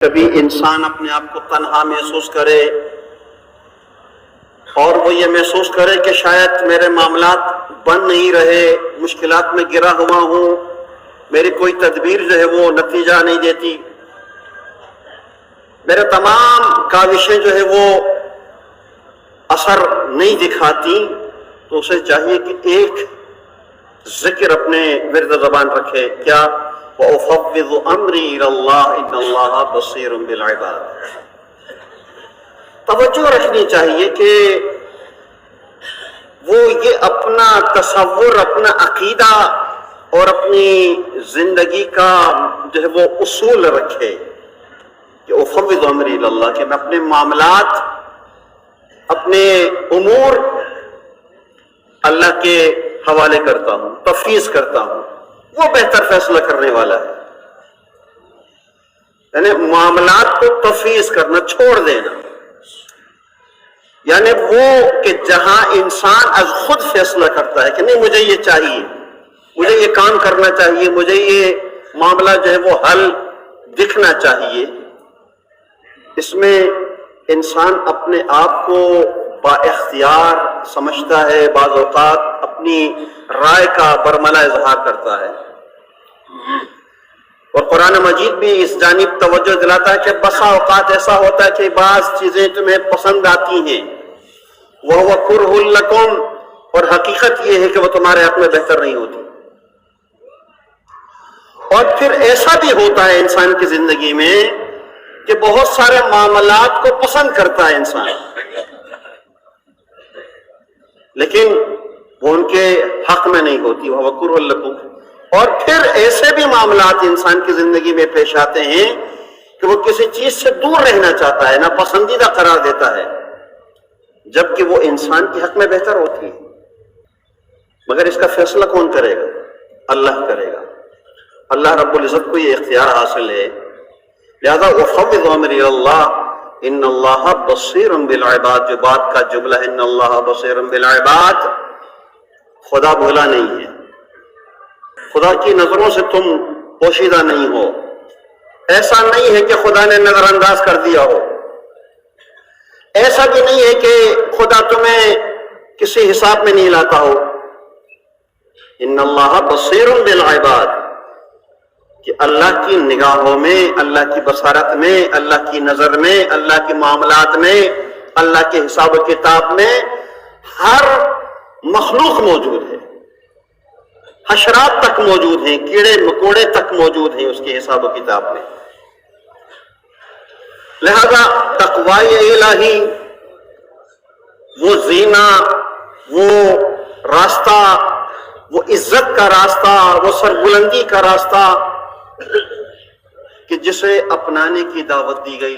کبھی انسان اپنے آپ کو تنہا محسوس کرے اور وہ یہ محسوس کرے کہ شاید میرے معاملات بن نہیں رہے، مشکلات میں گرا ہوا ہوں، میری کوئی تدبیر جو ہے وہ نتیجہ نہیں دیتی، میرے تمام کاوشیں جو ہے وہ اثر نہیں دکھاتی، تو اسے چاہیے کہ ایک ذکر اپنے ورد زبان رکھے، کیا وَأُفَوِّضُ أَمْرِي إِلَى اللَّهِ إِنَّ اللَّهَ بَصِيرٌ بِالْعِبَادِ۔ توجہ رکھنی چاہیے کہ وہ یہ اپنا تصور، اپنا عقیدہ اور اپنی زندگی کا جو ہے وہ اصول رکھے کہ اُفَوِّضُ أَمْرِي إِلَى اللَّهِ، کہ میں اپنے معاملات، اپنے امور اللہ کے حوالے کرتا ہوں، تفویض کرتا ہوں، وہ بہتر فیصلہ کرنے والا ہے۔ یعنی معاملات کو تفویض کرنا، چھوڑ دینا، یعنی وہ کہ جہاں انسان از خود فیصلہ کرتا ہے کہ نہیں مجھے یہ چاہیے، مجھے یہ کام کرنا چاہیے، مجھے یہ معاملہ جو ہے وہ حل دکھنا چاہیے، اس میں انسان اپنے آپ کو با اختیار سمجھتا ہے، بعض اوقات اپنی رائے کا برملا اظہار کرتا ہے، اور قرآن مجید بھی اس جانب توجہ دلاتا ہے کہ بسا اوقات ایسا ہوتا ہے کہ بعض چیزیں تمہیں پسند آتی ہیں وَهُوَ كُرْهٌ لَكُمْ، اور حقیقت یہ ہے کہ وہ تمہارے حق میں بہتر نہیں ہوتی۔ اور پھر ایسا بھی ہوتا ہے انسان کی زندگی میں کہ بہت سارے معاملات کو پسند کرتا ہے انسان، لیکن وہ ان کے حق میں نہیں ہوتی، وہ وَكُرْهٌ لَكُمْ۔ اور پھر ایسے بھی معاملات انسان کی زندگی میں پیش آتے ہیں کہ وہ کسی چیز سے دور رہنا چاہتا ہے، ناپسندیدہ قرار دیتا ہے، جبکہ وہ انسان کے حق میں بہتر ہوتی ہے، مگر اس کا فیصلہ کون کرے گا؟ اللہ کرے گا۔ اللہ رب العزت کو یہ اختیار حاصل ہے، لہذا اُفَوِّضُ أَمْرِي إِلَى اللَّهِ إِنَّ اللَّهَ بَصِيرٌ بِالْعِبَادِ، جو بات کا جملہ ہے إِنَّ اللَّهَ بَصِيرٌ بِالْعِبَادِ، خدا بھولا نہیں ہے، خدا کی نظروں سے تم پوشیدہ نہیں ہو، ایسا نہیں ہے کہ خدا نے نظر انداز کر دیا ہو، ایسا بھی نہیں ہے کہ خدا تمہیں کسی حساب میں نہیں لاتا ہو۔ ان اللہ بصیر بالعباد، کہ اللہ کی نگاہوں میں، اللہ کی بصارت میں، اللہ کی نظر میں، اللہ کے معاملات میں، اللہ کے حساب و کتاب میں ہر مخلوق موجود ہے، حشرات تک موجود ہیں، کیڑے مکوڑے تک موجود ہیں اس کے حساب و کتاب میں۔ لہذا تقوی الہی، وہ زینہ، وہ راستہ، وہ عزت کا راستہ، وہ سربلندی کا راستہ کہ جسے اپنانے کی دعوت دی گئی